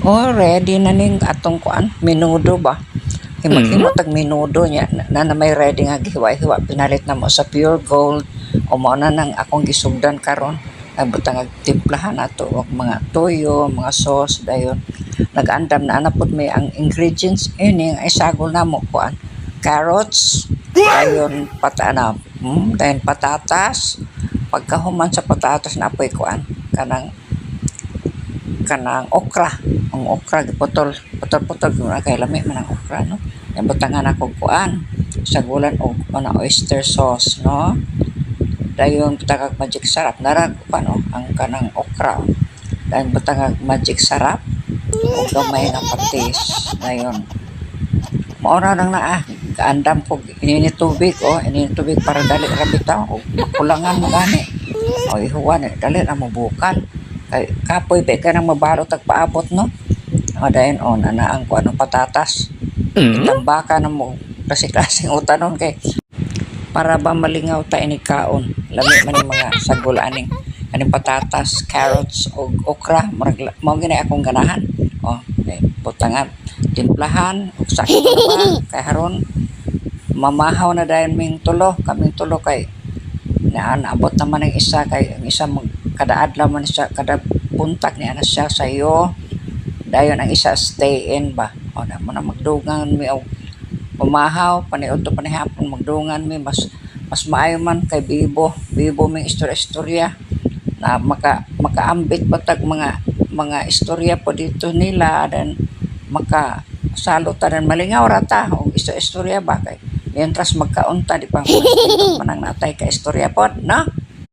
Oh, ready na ning atong kuan, menudo ba? Himag-himo tag menudo niya na may ready nga gihiwa-hiwa pinalit na mo sa pure gold o mao na nang akong gisugdan karon. Ay butang timplahan nato og mga toyo, mga sauce dayon. Nag-andam na anapod may ang ingredients ini ay sagol na mo kuan. Carrots, dayon dayon patatas. Pagkahuman sa patatas na apoy kuan kanang okra. Ang okra giputol, putol-putol kay lami man ang okra no. Yan butangan ako kuan sagulan og oyster sauce no. Dayon butangag magic sarap narag no ang kanang okra. Dayon butangag magic sarap ug gamay nga patis. Dayon mao na lang na kaandam ko inini tubig tubig para dali ra bitaw og kulangan mo gani. O ihuwan dali ra mo bukal. Kay kapoy ba ka nang mabalot ag paabot no. O dayon ana ang kuan patatas. Itambaka na mo kasi-klaseng utanon kay para ba malingaw ta ini kaon. Lami man yung mga sagol aning patatas, carrots o okra mao gini akong ganahan. O butangan timplahan ug sakto na ba kay haron mamahaw na dayon kaming tulo kay naabot naman ang isa kay ang isa kada adlaw man siya kada puntak niya na siya sayo dayon ang isa stay in ba o na mo na magdungan mi og pumahaw paniud to panihapon magdungan mi mas maayo man kay bibo may istorya na makaambit batag mga istorya po dito nila dan salot ta dan malingaw rata og istorya ba kay mientras magkaunta di pa manang natay ka istorya pod no.